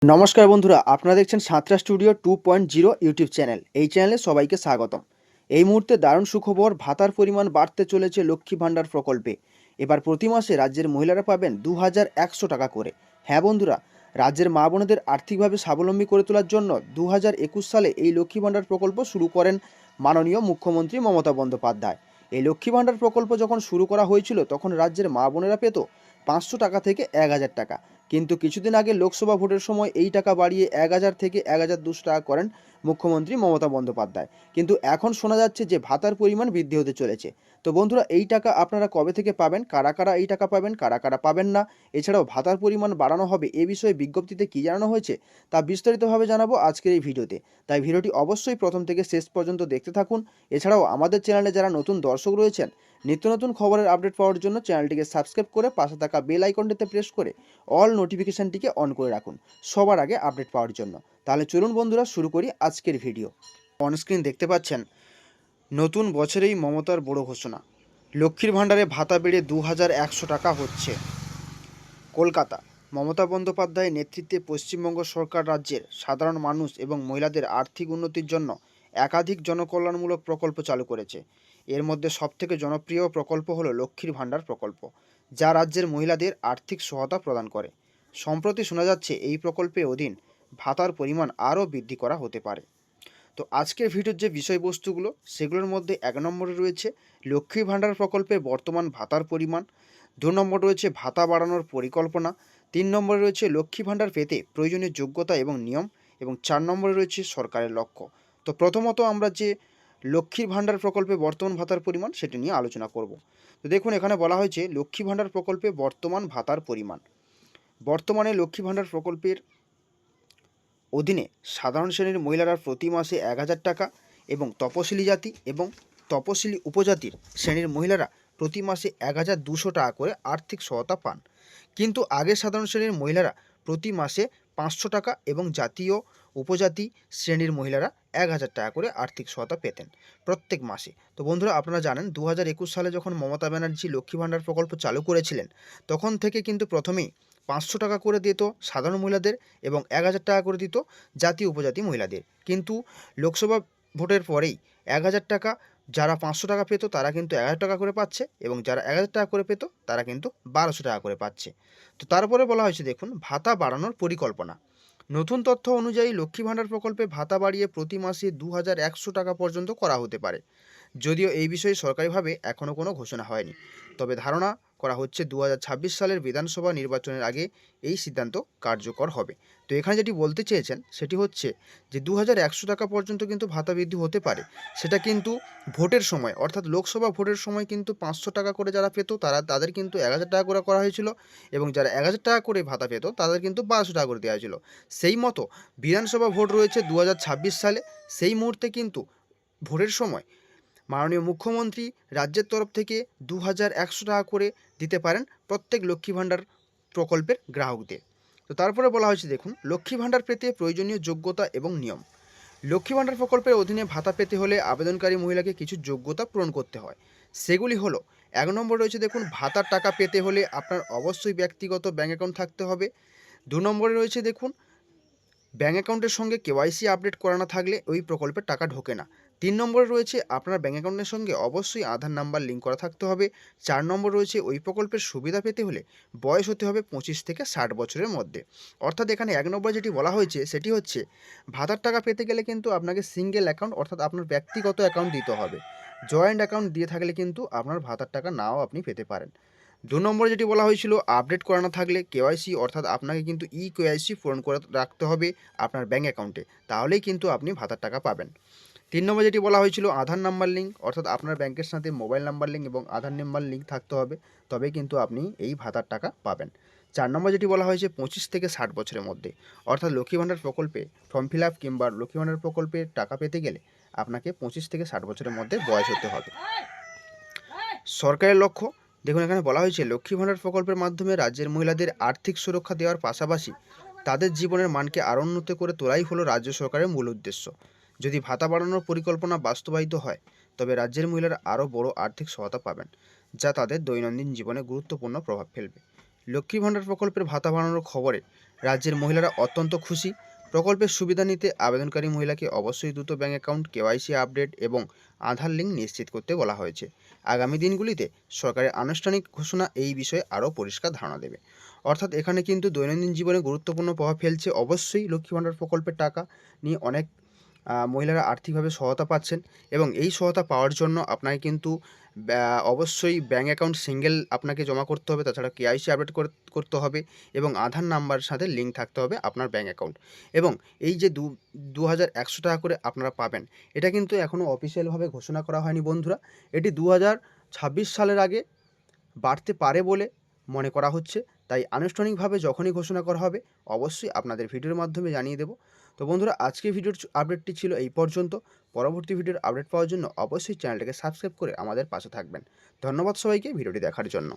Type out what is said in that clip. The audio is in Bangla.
নমস্কার বন্ধুরা, আপনারা দেখছেন সাঁতরা স্টুডিও 2.0 ইউটিউব চ্যানেল। এই চ্যানেলে সবাইকে স্বাগতম। এই মুহূর্তে দারুণ সুখবর, ভাতার পরিমাণ বাড়তে চলেছে লক্ষ্মী ভাণ্ডার প্রকল্পে। এবার প্রতি মাসে রাজ্যের মহিলারা পাবেন 2100 টাকা করে। হ্যাঁ বন্ধুরা, রাজ্যের মা বোনেদের আর্থিকভাবে স্বাবলম্বী করে তোলার জন্য 2021 সালে এই লক্ষ্মী ভাণ্ডার প্রকল্প শুরু করেন মাননীয় মুখ্যমন্ত্রী মমতা বন্দ্যোপাধ্যায়। এই লক্ষ্মী ভাণ্ডার প্রকল্প যখন শুরু করা হয়েছিল তখন রাজ্যের মা বোনেরা পেত 500 টাকা থেকে 1000 টাকা। কিন্তু কিছুদিন আগে লোকসভা ভোটের সময় এই টাকা বাড়িয়ে 1000 থেকে 1200 টাকা করেন মুখ্যমন্ত্রী মমতা বন্দ্যোপাধ্যায়। কিন্তু এখন শোনা যাচ্ছে যে ভাতার পরিমাণ বৃদ্ধি হতে চলেছে। তো বন্ধুরা, এই টাকা আপনারা কবে থেকে পাবেন, কারা কারা এই টাকা পাবেন, কারা কারা পাবেন না, এছাড়াও ভাতার পরিমাণ বাড়ানো হবে এ বিষয়ে বিজ্ঞপ্তিতে কী জানানো হয়েছে তা বিস্তারিতভাবে জানাবো আজকের এই ভিডিওতে। তাই ভিডিওটি অবশ্যই প্রথম থেকে শেষ পর্যন্ত দেখতে থাকুন। এছাড়াও আমাদের চ্যানেলে যারা নতুন দর্শক রয়েছেন, নিত্য নতুন খবরের আপডেট পাওয়ার জন্য চ্যানেলটিকে সাবস্ক্রাইব করে পাশে থাকা বেল আইকনটিতে প্রেস করে অল নোটিফিকেশানটিকে অন করে রাখুন সবার আগে আপডেট পাওয়ার জন্য। তাহলে চলুন বন্ধুরা, শুরু করি আজকের ভিডিও। অনস্ক্রিন দেখতে পাচ্ছেন নতুন বছরেই মমতার বড় ঘোষণা, লক্ষ্মীর ভাণ্ডারে ভাতা বেড়ে 2100 টাকা হচ্ছে। কলকাতা, মমতা বন্দ্যোপাধ্যায়ের নেতৃত্বে পশ্চিমবঙ্গ সরকার রাজ্যের সাধারণ মানুষ এবং মহিলাদের আর্থিক উন্নতির জন্য একাধিক জনকল্যাণমূলক প্রকল্প চালু করেছে। এর মধ্যে সবথেকে জনপ্রিয় প্রকল্প হলো লক্ষ্মীর ভাণ্ডার প্রকল্প, যা রাজ্যের মহিলাদের আর্থিক সহায়তা প্রদান করে। সম্প্রতি শোনা যাচ্ছে এই প্রকল্পের অধীন ভাতার পরিমাণ আরও বৃদ্ধি করা হতে পারে। তো আজকের ভিডিওর যে বিষয়বস্তুগুলো সেগুলোর মধ্যে 1 নম্বরে রয়েছে লক্ষ্মী ভাণ্ডার প্রকল্পে বর্তমান ভাতার পরিমাণ, 2 নম্বর রয়েছে ভাতা বাড়ানোর পরিকল্পনা, 3 নম্বরে রয়েছে লক্ষ্মী ভাণ্ডার পেতে প্রয়োজনীয় যোগ্যতা এবং নিয়ম, এবং 4 নম্বরে রয়েছে সরকারের লক্ষ্য। তো প্রথমত আমরা যে লক্ষ্মীর ভাণ্ডার প্রকল্পে বর্তমান ভাতার পরিমাণ সেটি নিয়ে আলোচনা করব। তো দেখুন, এখানে বলা হয়েছে লক্ষ্মী ভাণ্ডার প্রকল্পে বর্তমান ভাতার পরিমাণ। বর্তমানে লক্ষ্মী ভাণ্ডার প্রকল্পের অধীনে সাধারণ শ্রেণীর মহিলারা প্রতি মাসে 1000 টাকা এবং তপশিলি জাতি এবং তপশিলি উপজাতির শ্রেণীর মহিলারা প্রতি মাসে 1200 টাকা করে আর্থিক সহায়তা পান। কিন্তু আগে সাধারণ শ্রেণীর মহিলারা প্রতি মাসে 500 টাকা এবং জাতীয় উপজাতি শ্রেণীর মহিলারা 1000 টাকা করে আর্থিক সহায়তা পেতেন প্রত্যেক মাসে। তো বন্ধুরা, আপনারা জানেন 2021 সালে যখন মমতা ব্যানার্জি লক্ষ্মী ভাণ্ডার প্রকল্প চালু করেছিলেন তখন থেকে কিন্তু প্রথমেই 500 টাকা করে দিত সাধারণ মহিলাদের এবং 1000 টাকা করে দিত জাতীয় উপজাতি মহিলাদের। কিন্তু লোকসভা ভোটের পরেই 1000 টাকা, যারা 500 টাকা পেত তারা কিন্তু 1000 টাকা করে পাচ্ছে এবং যারা 1000 টাকা করে পেত তারা কিন্তু 1200 টাকা করে পাচ্ছে। তো তারপরে বলা হয়েছে দেখুন ভাতা বাড়ানোর পরিকল্পনা। নতুন তথ্য অনুযায়ী লক্ষ্মী ভাণ্ডার প্রকল্পে ভাতা বাড়িয়ে প্রতি মাসে 2100 টাকা পর্যন্ত করা হতে পারে। যদিও এই বিষয়ে সরকারিভাবে এখনও কোনো ঘোষণা হয়নি, তবে ধারণা করা হচ্ছে 2026 সালের বিধানসভা নির্বাচনের আগে এই সিদ্ধান্ত কার্যকর হবে। তো এখানে যেটি বলতে চেয়েছেন সেটি হচ্ছে যে 2100 টাকা পর্যন্ত কিন্তু ভাতা বৃদ্ধি হতে পারে। সেটা কিন্তু ভোটের সময়, অর্থাৎ লোকসভা ভোটের সময় কিন্তু 500 টাকা করে যারা পেত তাদের কিন্তু 1000 টাকা করে করা হয়েছিল, এবং যারা 1000 টাকা করে ভাতা পেত তাদের কিন্তু 1200 টাকা করে দেওয়া হয়েছিল। সেই মতো বিধানসভা ভোট রয়েছে 2026 সালে, সেই মুহূর্তে কিন্তু ভোটের সময় মাননীয় মুখ্যমন্ত্রী রাজ্যের তরফ থেকে 2100 টাকা করে দিতে পারেন প্রত্যেক লক্ষ্মী ভাণ্ডার প্রকল্পের গ্রাহকদের। তো তারপরে বলা হয়েছে দেখুন লক্ষ্মী ভাণ্ডার পেতে প্রয়োজনীয় যোগ্যতা এবং নিয়ম। লক্ষ্মী ভাণ্ডার প্রকল্পের অধীনে ভাতা পেতে হলে আবেদনকারী মহিলাকে কিছু যোগ্যতা পূরণ করতে হয়। সেগুলি হলো, 1 নম্বর রয়েছে দেখুন ভাতার টাকা পেতে হলে আপনার অবশ্যই ব্যক্তিগত ব্যাঙ্ক অ্যাকাউন্ট থাকতে হবে। 2 নম্বরে রয়েছে দেখুন ব্যাঙ্ক অ্যাকাউন্টের সঙ্গে কেওয়াইসি আপডেট করা না থাকলে ওই প্রকল্পের টাকা ঢোকে না। 3 নম্বরে রয়েছে আপনার ব্যাঙ্ক অ্যাকাউন্টের সঙ্গে অবশ্যই আধার নাম্বার লিঙ্ক করা থাকতে হবে। 4 নম্বর রয়েছে ওই প্রকল্পের সুবিধা পেতে হলে বয়স হতে হবে 25 থেকে 60 বছরের মধ্যে। অর্থাৎ এখানে 1 নম্বর যেটি বলা হয়েছে সেটি হচ্ছে ভাতার টাকা পেতে গেলে কিন্তু আপনাকে সিঙ্গেল অ্যাকাউন্ট অর্থাৎ আপনার ব্যক্তিগত অ্যাকাউন্ট দিতে হবে। জয়েন্ট অ্যাকাউন্ট দিয়ে থাকলে কিন্তু আপনার ভাতার টাকা নাও আপনি পেতে পারেন। 2 নম্বরে যেটি বলা হয়েছিল আপডেট করা না থাকলে কেওয়াইসি, অর্থাৎ আপনাকে কিন্তু কেওয়াইসি পূরণ করে রাখতে হবে আপনার ব্যাঙ্ক অ্যাকাউন্টে, তাহলেই কিন্তু আপনি ভাতার টাকা পাবেন। 3 নম্বর যেটি বলা হয়েছিল আধার নাম্বার লিঙ্ক, অর্থাৎ আপনার ব্যাংকের সাথে মোবাইল নাম্বার লিঙ্ক এবং আধার নাম্বার লিঙ্ক থাকতে হবে, তবে কিন্তু আপনি এই ভাতার টাকা পাবেন। 4 নম্বর যেটি বলা হয়েছে 25 থেকে 60 বছরের মধ্যে, অর্থাৎ লক্ষ্মী ভাণ্ডার প্রকল্পে ফর্ম ফিল আপ কিংবা লক্ষ্মী ভাণ্ডার প্রকল্পে টাকা পেতে গেলে আপনাকে 25 থেকে 60 বছরের মধ্যে বয়স হতে হবে। সরকারের লক্ষ্য, দেখুন এখানে বলা হয়েছে লক্ষ্মী ভাণ্ডার প্রকল্পের মাধ্যমে রাজ্যের মহিলাদের আর্থিক সুরক্ষা দেওয়ার পাশাপাশি তাদের জীবনের মানকে আরও উন্নত করে তোলাই হলো রাজ্য সরকারের মূল উদ্দেশ্য। যদি ভাতা বাড়ানোর পরিকল্পনা বাস্তবায়িত হয় তবে রাজ্যের মহিলারা আরও বড় আর্থিক সহায়তা পাবেন, যা তাদের দৈনন্দিন জীবনে গুরুত্বপূর্ণ প্রভাব ফেলবে। লক্ষ্মী ভাণ্ডার প্রকল্পের ভাতা বাড়ানোর খবরে রাজ্যের মহিলারা অত্যন্ত খুশি। প্রকল্পের সুবিধা নিতে আবেদনকারী মহিলাকে অবশ্যই দ্রুত ব্যাঙ্ক অ্যাকাউন্ট, কেওয়াইসি আপডেট এবং আধার লিঙ্ক নিশ্চিত করতে বলা হয়েছে। আগামী দিনগুলিতে সরকারের আনুষ্ঠানিক ঘোষণা এই বিষয়ে আরও পরিষ্কার ধারণা দেবে। অর্থাৎ এখানে কিন্তু দৈনন্দিন জীবনে গুরুত্বপূর্ণ প্রভাব ফেলছে। অবশ্যই লক্ষ্মী ভাণ্ডার প্রকল্পের টাকা নিয়ে অনেক মহিলারা আর্থিকভাবে সহায়তা পাচ্ছেন এবং এই সহায়তা পাওয়ার জন্য আপনাকে কিন্তু অবশ্যই ব্যাঙ্ক অ্যাকাউন্ট সিঙ্গেল আপনাকে জমা করতে হবে, তাছাড়া কেওয়াইসি আপডেট করতে হবে এবং আধার নাম্বারের সাথে লিঙ্ক থাকতে হবে আপনার ব্যাঙ্ক অ্যাকাউন্ট। এবং এই যে 2100 টাকা করে আপনারা পাবেন, এটা কিন্তু এখনও অফিসিয়ালভাবে ঘোষণা করা হয়নি বন্ধুরা। এটি 2026 সালের আগে বাড়তে পারে বলে মনে করা হচ্ছে। তাই আনুষ্ঠানিকভাবে যখনই ঘোষণা করা হবে অবশ্যই আপনাদের ভিডিওর মাধ্যমে জানিয়ে দেব। তো বন্ধুরা, আজকের ভিডিওর আপডেটটি ছিল এই পর্যন্ত। পরবর্তী ভিডিওর আপডেট পাওয়ার জন্য অবশ্যই চ্যানেলটাকে সাবস্ক্রাইব করে আমাদের পাশে থাকবেন। ধন্যবাদ সবাইকে ভিডিওটি দেখার জন্য।